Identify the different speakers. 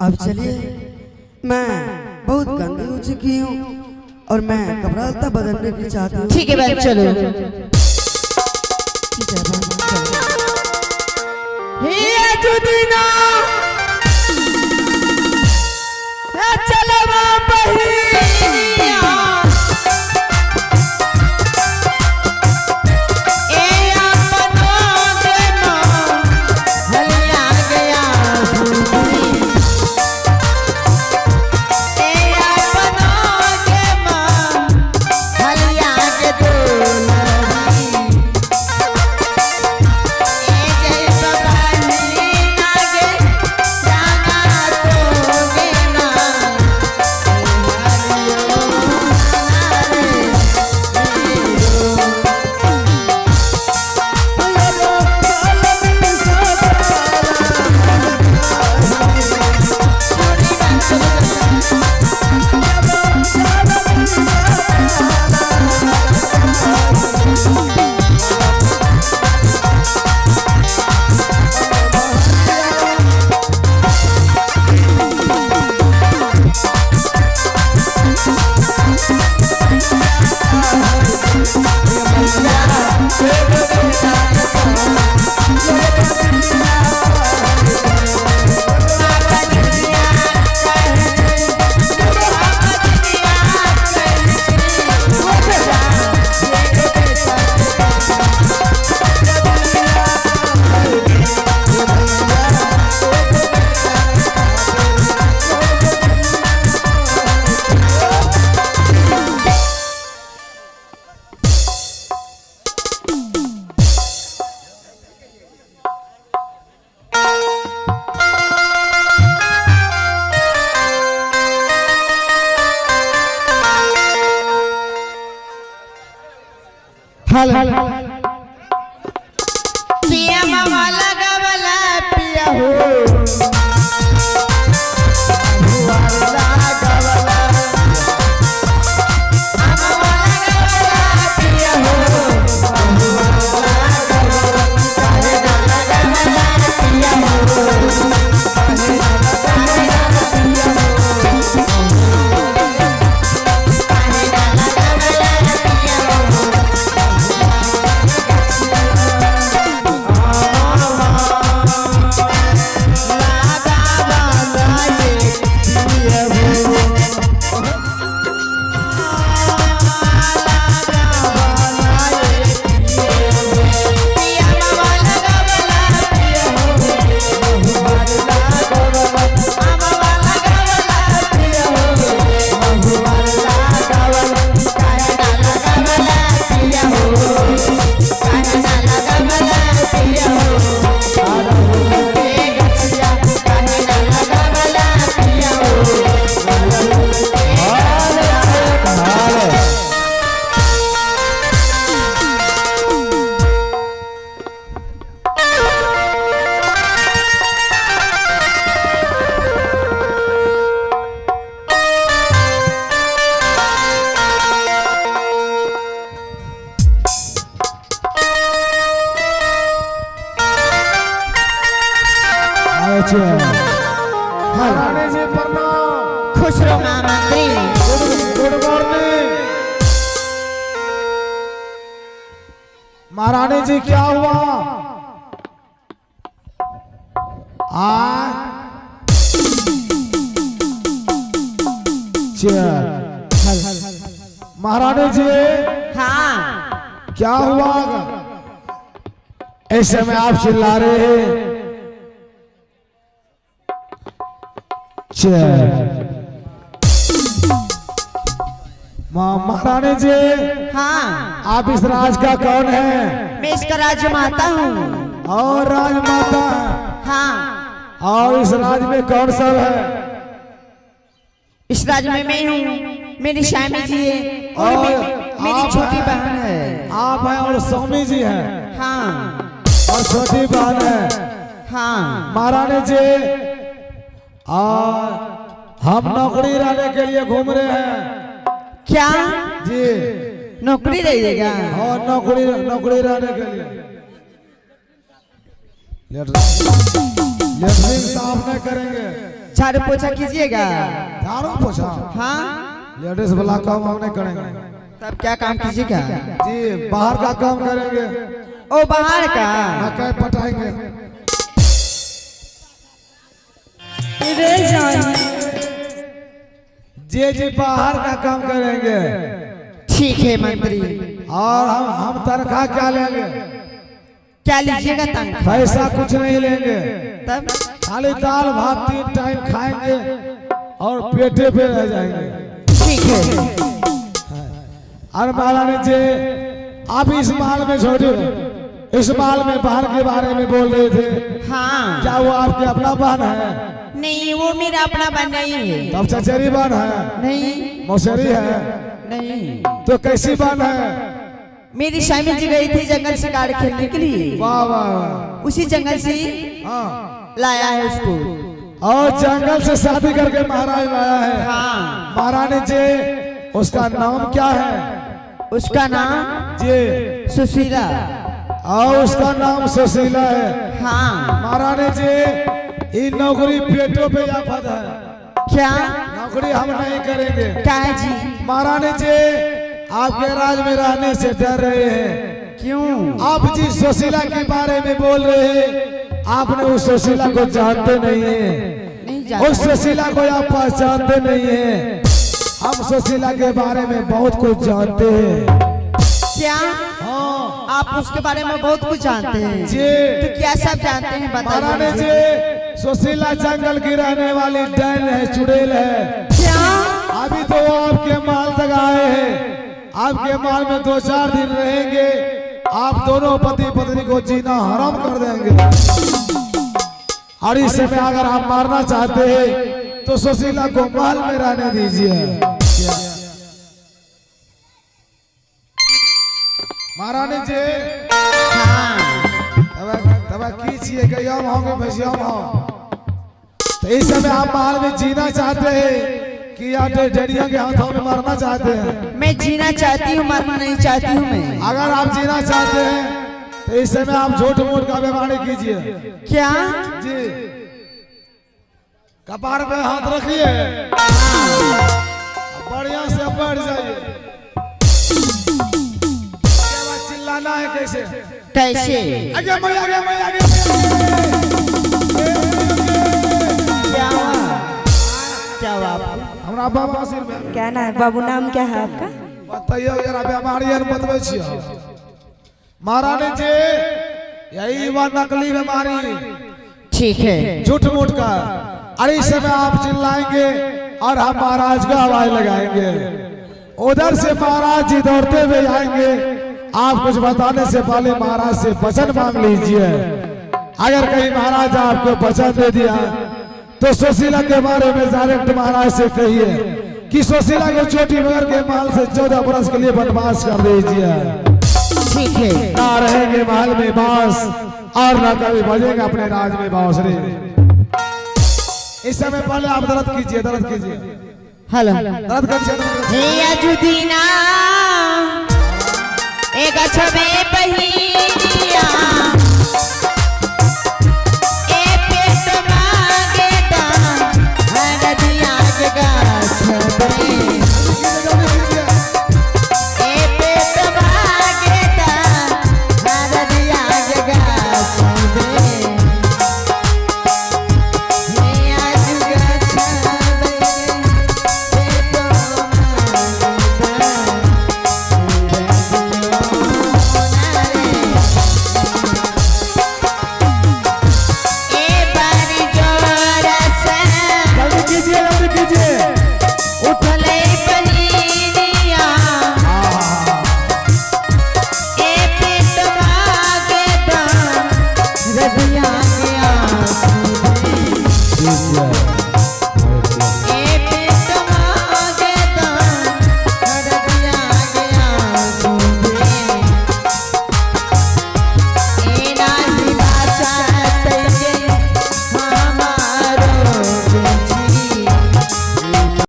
Speaker 1: अब चलिए, मैं बहुत गंदी हो चुकी हूँ और मैं कपड़ा लत्ता बदलने की चाहती हूँ।
Speaker 2: ठीक है बहन, चलो। चलो पिया मामा लगावला पिया हो
Speaker 3: महारानी जी प्रणाम।
Speaker 2: खुश रहो महामंत्री।
Speaker 3: गुड मॉर्निंग महारानी जी, क्या हुआ? महारानी जी,
Speaker 2: हाँ
Speaker 3: क्या हुआ? ऐसे में आप चिल्ला रहे हैं। महारानी जी,
Speaker 2: हाँ,
Speaker 3: आप इस राज का कौन है?
Speaker 2: मैं इसका राजमाता हूँ।
Speaker 3: और राजमाता?
Speaker 2: हाँ।
Speaker 3: और इस राज में कौन सब है?
Speaker 2: इस राज में मैं हूँ, मेरी श्यामी जी है और मेरी छोटी बहन है।
Speaker 3: आप हैं और स्वामी जी हैं।
Speaker 2: हाँ।
Speaker 3: और छोटी बहन है।
Speaker 2: हाँ।
Speaker 3: महारानी जी, और हम नौकरी रहने के लिए घूम रहे हैं।
Speaker 2: क्या
Speaker 3: जी?
Speaker 2: नौकरी रहेगा?
Speaker 3: और नौकरी रहने के लिए लेटरिन साफ नहीं करेंगे।
Speaker 2: झाड़ू पोछा कीजिएगा।
Speaker 3: झाड़ू पोछा?
Speaker 2: हाँ
Speaker 3: लेडीज वाला काम हम नहीं करेंगे।
Speaker 2: तब क्या काम कीजिएगा?
Speaker 3: जी बाहर का काम करेंगे।
Speaker 2: ओ बाहर का?
Speaker 3: मकई पटाएंगे। जी बाहर का काम करेंगे।
Speaker 2: ठीक है मंत्री।
Speaker 3: और हम तनख्वाह क्या लेंगे?
Speaker 2: क्या लीजिएगा तनख्वाह?
Speaker 3: पैसा कुछ नहीं लेंगे,
Speaker 2: तब
Speaker 3: खाली दाल भात 3 टाइम खाएंगे और पेटे पे रह जाएंगे।
Speaker 2: ठीक है।
Speaker 3: और महारानी जी आप इस माल में छोड़िए, इस माल में बहन के बारे में बोल रहे थे।
Speaker 2: हाँ
Speaker 3: क्या वो आपके अपना बहन है?
Speaker 2: नहीं वो मेरा अपना बहन नहीं है।
Speaker 3: तब चचेरी बहन है?
Speaker 2: नहीं।
Speaker 3: मौसेरी है?
Speaker 2: नहीं।
Speaker 3: तो कैसी बहन है?
Speaker 2: मेरी स्वामी जी गई थी जंगल शिकार खेलने के लिए।
Speaker 3: वाह वाह।
Speaker 2: उसी जंगल से
Speaker 3: हाँ
Speaker 2: लाया है उसको।
Speaker 3: और जंगल से शादी करके महाराज लाया है।
Speaker 2: हाँ।
Speaker 3: महारानी जी उसका नाम क्या है?
Speaker 2: उसका नाम
Speaker 3: जी
Speaker 2: सुशीला।
Speaker 3: और उसका नाम सुशीला है।
Speaker 2: हाँ।
Speaker 3: महारानी जी ये नौकरी पेटों पे आफत है।
Speaker 2: क्या
Speaker 3: नौकरी हम नहीं करेंगे।
Speaker 2: क्या है जी?
Speaker 3: महारानी जी आपके राज में रहने से डर रहे हैं।
Speaker 2: क्यों?
Speaker 3: आप जी सुशीला के बारे में बोल रहे हैं, आपने उस सुशीला को जानते नहीं है।
Speaker 2: नहीं जानते।
Speaker 3: उस सुशीला को आप पहचानते नहीं है। हम सुशीला के बारे में बहुत कुछ जानते हैं।
Speaker 2: क्या?
Speaker 3: हाँ
Speaker 2: आप उसके बारे में बहुत कुछ जानते हैं
Speaker 3: जी।
Speaker 2: तो क्या सब जानते हैं
Speaker 3: महारानी
Speaker 2: बताइए।
Speaker 3: जी सुशीला जंगल की रहने वाली डैन है, चुड़ैल है।
Speaker 2: क्या?
Speaker 3: अभी तो वो आपके माल तक आए हैं। आपके माल में 2-4 दिन रहेंगे, आप दोनों पति पत्नी को जीना हराम कर देंगे। और इस समय अगर आप मारना चाहते हैं तो सुशीला को महल में रहने दीजिए। महारानी जी तब कीजिए गयाम होंगे भैयाम हो। तो इस समय आप महल में जीना चाहते हैं कि या डैडिया के हाथों में मरना चाहते हैं?
Speaker 2: मैं जीना चाहती हूँ, मरना नहीं चाहती हूँ मैं।
Speaker 3: अगर आप जीना चाहते हैं तो इस समय आप झूठ मूठ का व्यवहार कीजिए। क्या जी? कपार पे हाथ रखिए, बढ़िया से बैठ जाइए। चिल्लाना है कैसे?
Speaker 2: कैसे?
Speaker 3: आगे मैं आगे मैं आगे।
Speaker 2: क्या हुआ? क्या हुआ?
Speaker 3: हमरा बाबा सिर में
Speaker 4: क्या ना है बाबू? नाम क्या है आपका?
Speaker 3: बताइए जरा बीमारी यार बतबै छियै। महारानी जी यही वो नकली बीमारी,
Speaker 2: ठीक है,
Speaker 3: झूठ मूठ का। अरे इस समय आप चिल्लाएंगे और हम महाराज को आवाज लगाएंगे। उधर से महाराज जी दौड़ते हुए आएंगे। आप कुछ बताने से पहले महाराज से वचन मांग लीजिए। अगर कहीं महाराज आपको वचन दे दिया तो सुशीला के बारे में डायरेक्ट महाराज से कहिए कि सुशीला को चोटी बगर के महल से 14 बरस के लिए वनवास कर दीजिए।
Speaker 2: ठीक है।
Speaker 3: ना रहेंगे महल में बांस और ना कभी बजेंगे अपने राज में बांसुरी। इस समय पहले आप दर्द कीजिए, दर्द कीजिए।
Speaker 2: हेलो
Speaker 3: दर्द कीजिए।
Speaker 2: हे अजुदीना एक छबे पहिया